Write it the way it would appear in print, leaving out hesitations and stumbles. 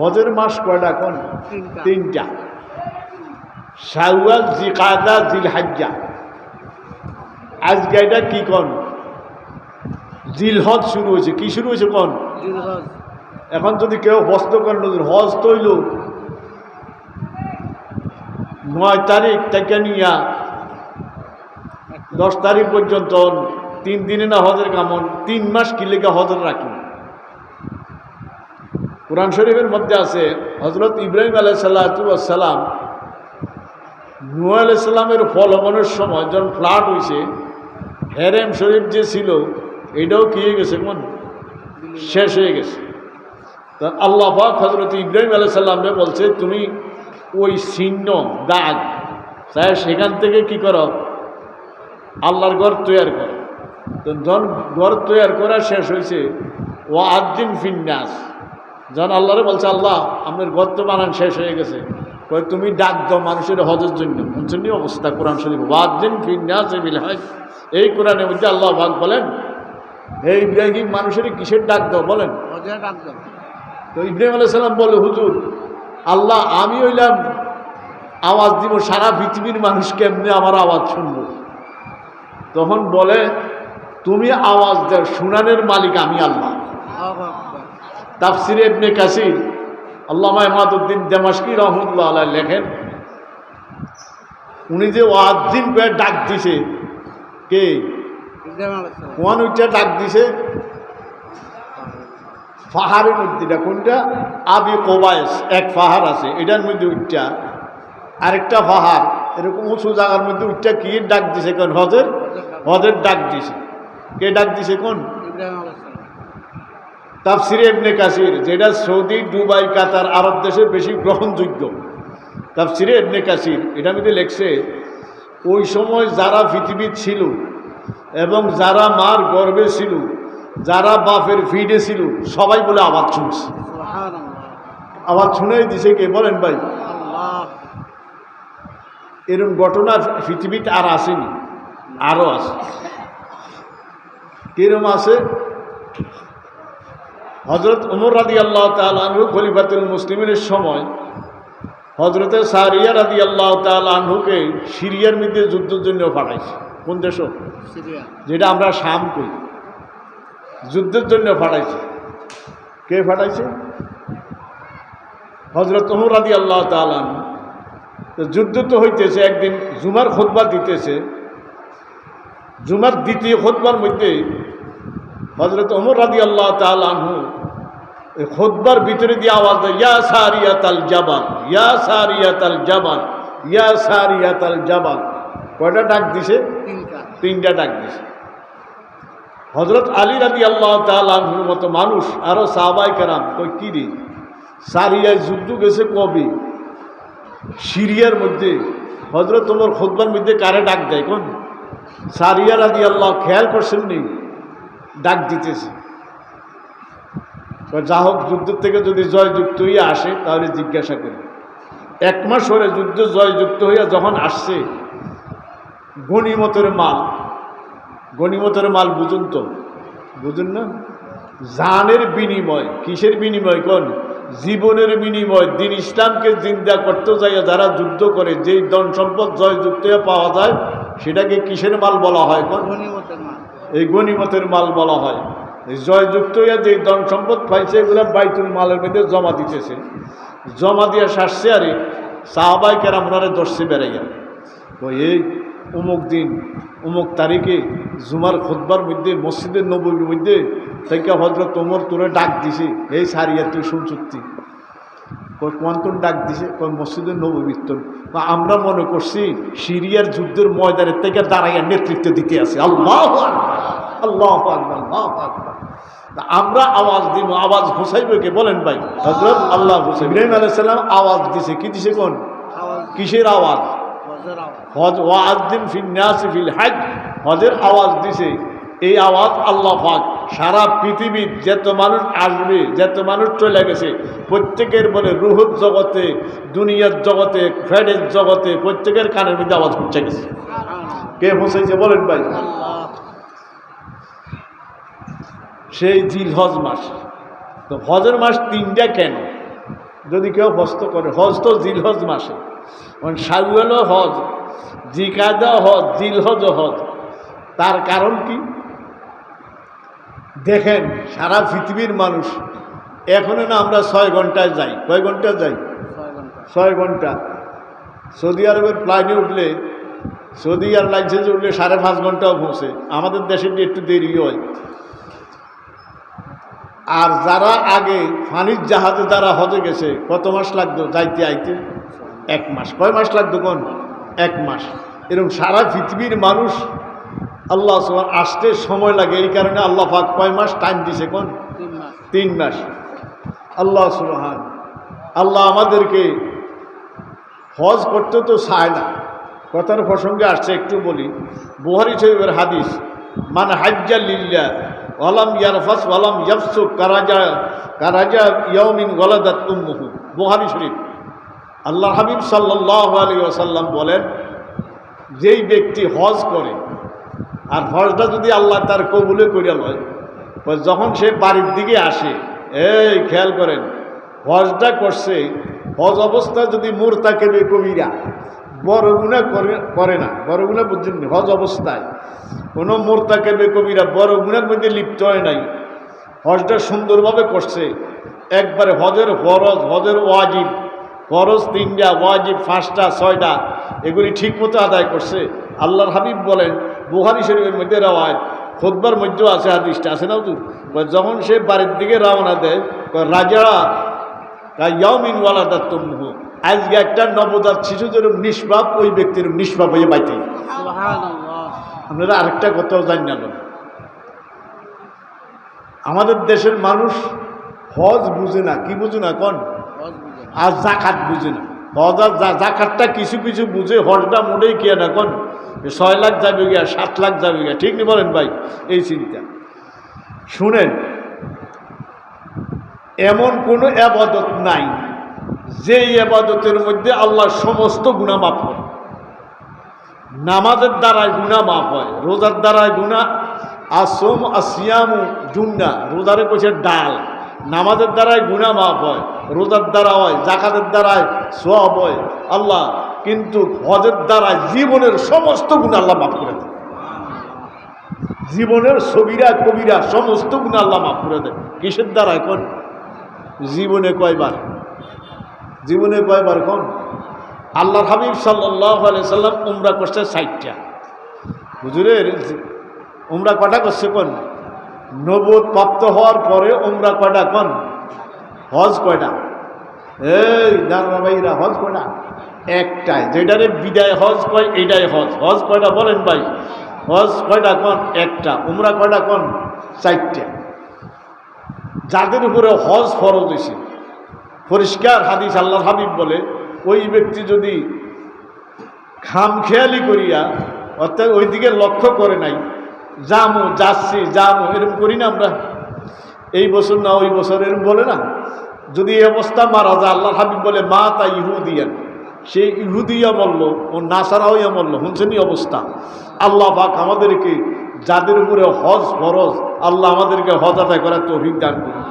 হজের মাস কয়টা কোন? তিনটা। শাওয়াল, জিলকাদা, জিলহজ্জা। আজকে এটা কি কোন? জিলহজ শুরু হয়েছে। কি শুরু হয়েছে কোন? এখন যদি কেউ হস্ত করেন, হজ তৈল 9 তারিখ থেকে নিয়া 10 তারিখ পর্যন্ত 3 দিনে না হজের কামন, 3 মাস কি লেগে হজর রাখি। কুরআন শরীফের মধ্যে আছে হযরত ইব্রাহিম আলাইহিস সালাম নূহ আলাইহিস সালামের ফলবনের সময় যখন ফ্লাড হয়েছে, হেরেম শরীফ যে ছিল এটাও কি হয়ে গেছে, কোন শেষ হয়ে গেছে। তা আল্লাহ পাক হযরত ইব্রাহিম আলাইহিস সালামকে বলছে, তুমি ওই চিহ্ন দাগ চাই সেখান থেকে কি করো, আল্লাহর ঘর তৈয়ার করো। তো যখন ঘর তৈয়ার করা শেষ হয়েছে, ও আদ্দিন ফিন্নাস, যখন আল্লাহরে বলছে, আল্লাহ আপনার ঘর তো বানান শেষ হয়ে গেছে, তুমি ডাক দাও মানুষের হজের জন্য। শুনছেন অবস্থা কোরআন শরীফ, ওয়াদ্দিন ফিন্নাস বিল হজ। এই কোরআনের মধ্যে আল্লাহ পাক বলেন, হে ইব্রাহিম মানুষের কিসের ডাক দাও বলেন? হজের ডাক দাও। তো ইব্রাহিম আলাইহিস সালাম বলে, হুজুর আল্লাহ আমি হইলাম আওয়াজ দিব, সারা পৃথিবীর মানুষ কেমনে আমার আওয়াজ শুনবো? তখন বলে, তুমি আওয়াজ দাও, শুনানের মালিক আমি আল্লাহ। তাফসিরে ইবনে কাসির আল্লামা ইমাদউদ্দিন দামাশকি রাহমাতুল্লাহ আলাইহি লেখেন, উনি যে ওয়াজ্জিন করে ডাক দিছে, কে কোন ওইটা ডাক দিছে? পাহাড়ের মধ্যে কোনটা? আবি কোবাইস এক পাহাড় আছে, এটার মধ্যে উঠটা আরেকটা পাহাড়, এরকম উঁচু জায়গার মধ্যে উঠটা কি ডাক দিছে? কোন হজের, হজের ডাক দিছে। কে ডাক দিছে? কোন? তাফসিরে ইবনে কাসির, যেটা সৌদি, দুবাই, কাতার, আরব দেশে বেশি গ্রহণযোগ্য। তাফসিরে ইবনে কাসির এটার মধ্যে লেখছে, ওই সময় যারা পৃথিবী ছিল এবং যারা মার গর্ভে ছিল, যারা বাপের ফিডে ছিল, সবাই বলে আওয়াজ শুনছে। আওয়াজ শুনেই দিছে কে বলেন ভাই? এরকম ঘটনা পৃথিবীতে আর আসেনি, আরো আছে। কিরম আছে? হযরত ওমর রাদিয়াল্লাহু তাআলা আনহু খলিফাতুল মুসলিমিনের সময় হযরতে সারিয়া রাদিয়াল্লাহু তাআলা আনহুকে সিরিয়ার মধ্যে যুদ্ধের জন্য পাঠাইছে। কোন দেশ? সিরিয়া, যেটা আমরা শাম কই। যুদ্ধের জন্য পাঠাইছে। কে পাঠাইছে? হযরত ওমর রাদিয়াল্লাহু তাআলা আনহু। তো যুদ্ধ তো হইতেছে, একদিন জুমার খুতবা দিতেছে। জুমার দ্বিতীয় খুতবার মধ্যে হযরত ওমর রাদিয়াল্লাহু তাআলা আনহু এই খুতবার ভিতরে দিয়ে আওয়াজ দেয়, ইয়া সারিয়াতাল জাবাল, ইয়া সারিয়াতাল জাবাল, ইয়া সারিয়াতাল জাবাল। কয়টা ডাক দিছে? তিনটা ডাক দিছে। হযরত আলী রাদিয়াল্লাহু তাআলা আনহুর মতো মানুষ, আরো সাহাবায়ে কেরাম কই, কি রে সারিয়ায় যুদ্ধ গেছে কবে? সিরিয়ার মধ্যে। হযরত ওমর খুতবার মধ্যে কারে ডাক দেয়? কোন? সারিয়া রাদিয়াল্লাহু। খেয়াল করছেন নি? ডাক দিতেছে। যা হোক, যুদ্ধ থেকে যদি জয়যুক্ত হইয়া আসে তাহলে জিজ্ঞাসা করি। 1 মাস পরে যুদ্ধ জয়যুক্ত হইয়া যখন আসছে, গনিমতের মাল, গনিমতের মাল বুঝুন তো, বুঝুন না? জানের বিনিময়। কিসের বিনিময়? কোন? জীবনের বিনিময়। দিন ইসলামকে জিন্দা করতে যাইয়া যারা যুদ্ধ করে, যেই ধন সম্পদ জয়যুক্ত হয়ে পাওয়া যায়, সেটাকে কিসের মাল বলা হয়? কোন? গনিমতের মাল। এই গনিমতের মাল বলা হয়। জয়যুক্ত হইয়া যে ধন সম্পদ পাইছে, এগুলো বাইতুল মালের মধ্যে জমা দিতেছে। জমা দিয়া সারছে, আরে সাহাবায়ে কেরাম ওনারে দর্শে বেড়াইয়া, ওই এই অমুক দিন অমুক তারিখে জুমার খুতবার মধ্যে মসজিদের নববীর মধ্যে থেকে হযরত ওমর তোরে ডাক দিছে, এই সারিয়া তুই শুনছুত্তি। কোন তোর ডাক দিছে? কোন? মসজিদের নববীর। তোর আমরা মনে করছি সিরিয়ার যুদ্ধের ময়দানের থেকে দাঁড়াইয়া নেতৃত্ব দিতে আছে। আল্লাহু আকবার, আল্লাহু আকবার, আল্লাহু আকবার। আমরা আওয়াজ দিব, আওয়াজ হুসাইবে কে বলেন ভাই? হযরত আল্লাহ হুসাইন ইব্রাহিম আলাইহিস সালাম আওয়াজ দিছে। কি দিছে? কোন? কিসের আওয়াজ? হজ। ওয়াজ্জিন ফিন্নাস ফিল হজ, হজের আওয়াজ দিছে। এই আওয়াজ আল্লাহ পাক সারা পৃথিবীর যত মানুষ আসবে, যত মানুষ চলে গেছে, প্রত্যেকের বলে রুহুর জগতে, দুনিয়ার জগতে, ফেরের জগতে, প্রত্যেকের কানের মধ্যে আওয়াজ পৌঁছে গেছে। কে পৌঁছাইছে বলেন ভাই? সেই জিলহজ মাস। তো হজের মাস 3টা কেন? যদি কেউ হজ তো করে, হজ তো জিলহজ মাসে, মানে শাওয়ালও হজ, জিকাদা হজ, জিলহজও হজ। তার কারণ কি? দেখেন সারা পৃথিবীর মানুষ এখনো না আমরা 6 ঘন্টায় যাই। কয় ঘন্টা যাই? 6 ঘন্টা। সৌদি আরবের প্লাইনে উঠলে, সৌদি এয়ারলাইন্সে উঠলে 5.5 ঘন্টাও পৌঁছে। আমাদের দেশে একটু দেরি হয়। আর যারা আগে পানির জাহাজে যারা হজে গেছে, কত মাস লাগতো যাইতে আইতে? 1 মাস। কয় মাস লাগতো কোন? 1 মাস। এরকম সারা পৃথিবীর মানুষ আল্লাহ সুবহান আসতে সময় লাগে। এই কারণে আল্লাহ পাক কয় মাস টাইম দিছে কোন? 3 মাস। আল্লাহ সুবহান, আল্লাহ আমাদেরকে হজ করতে তো চায় না। কথার প্রসঙ্গে আসছে একটু বলি। বুখারী শরীফের হাদিস, মান হাজ্জা লিল্লাহ ওয়ালাম ইয়ারফাস ওয়ালাম ইয়াফসুক কারাজা ইয়াউমিন ওয়ালাদাত উম্মুহু। বুখারী শরীফ। আল্লাহ হাবিব সাল্লাল্লাহু আলাইহি ওয়াসাল্লাম বলেন, যেই ব্যক্তি হজ করে আর হজটা যদি আল্লাহ তার কবুলে করিয়া লয়, যখন সে বাড়ির দিকে আসে, এই খেয়াল করেন, হজটা করছে, হজ অবস্থা যদি মুরতাকিবে কবিরা, বড় গুনাহ করে না, বড় গুনাহ বুঝছেন, হজ অবস্থায় কোনো মুরতাকিবে কবিরা বড় গুনাহের মধ্যে লিপ্ত হয় নাই, হজটা সুন্দরভাবে করছে, একবারে হজের ফরজ, হজের ওয়াজিব, ফরজ 3টা, ওয়াজিব 5টা 6টা, এগুলি ঠিকমতো আদায় করছে। আল্লাহর হাবিব বলেন, বুখারী শরীফের মধ্যে রাওয়ায়াত, খুতবার মধ্যেও আছে হাদিসটা, আছে না হুজুর? যখন সে বাড়ির দিকে রওনা দেয়, রাজা ইয়াউমিন ওয়ালাদাত উম্মুহু, আজকে একটা নবজাত শিশু যেরকম নিষ্পাপ, ওই ব্যক্তির নিষ্পাপ হয়ে বাইতে। আপনারা আরেকটা কথাও জানেন, আমাদের দেশের মানুষ হজ বুঝে না। কি বুঝে না কোন? আর জাকাত বুঝে না। হজ আর জাকাতটা কিছু কিছু বুঝে, হজটা মোটেই কে না কোন? 6 লাখ যাবে গিয়া, 7 লাখ যাবে গিয়া, ঠিক নি বলেন ভাই? এই চিন্তা শুনেন, এমন কোনো ইবাদত নাই যে ইবাদতের মধ্যে আল্লাহ সমস্ত গুনাহ মাফ করে। নামাজের দ্বারায় গুনাহ মাফ হয়, রোজার দ্বারায় গুনাহ, আসম আসিয়ামু জুন্না, রোজারে কইছে ডাল, নামাজের দ্বারায় গুনাহ মাফ হয়, রোজার দ্বারা হয়, জাকাতের দ্বারায় সওয়াব হয় আল্লাহ, কিন্তু হজের দ্বারায় জীবনের সমস্ত গুনাহ আল্লাহ মাফ করে দেয়। জীবনের সগীরা কবিরা সমস্ত গুনাহ আল্লাহ মাফ করে দেয়। কিসের দ্বারা? এখন জীবনে কয়বার? জীবনে কয়বার? কোন? আল্লাহর হাবিব সাল্লাল্লাহু আলাইহি সাল্লাম উমরা করছে 60টা। হুজুরের উমরা কটা করছে কোন? নবুয়ত প্রাপ্ত হওয়ার পরে উমরা কয়টা কোন? হজ কয়টা? এই দাঁড়া ভাইরা, হজ কয়টা? একটাই, যেটারে বিদায় হজ কয়, এইটাই হজ। হজ কয়টা বলেন ভাই? হজ কয়টা কোন? একটা। উমরা কয়টা কোন? 4টা। যাদের উপরে হজ ফরজ হয়েছে, পরিষ্কার হাদিস, আল্লাহর হাবিব বলে, ওই ব্যক্তি যদি খামখেয়ালি করিয়া, অর্থাৎ ওই দিকে লক্ষ্য করে নাই, যামু যাচ্ছি যামু এরকম করি না আমরা, এই বছর না ওই বছর এরকম বলে না, যদি এই অবস্থা মারা যায়, আল্লাহর হাবিব বলে মা তা ইহুদিয়ান, সেই ইহুদিয়া মরল, ও নাসারা হইয়া মরল। শুনছেন অবস্থা? আল্লাহ পাক আমাদেরকে, যাদের উপরে হজ ফরজ, আল্লাহ আমাদেরকে হজ আদায় করার তৌফিক দান করুন।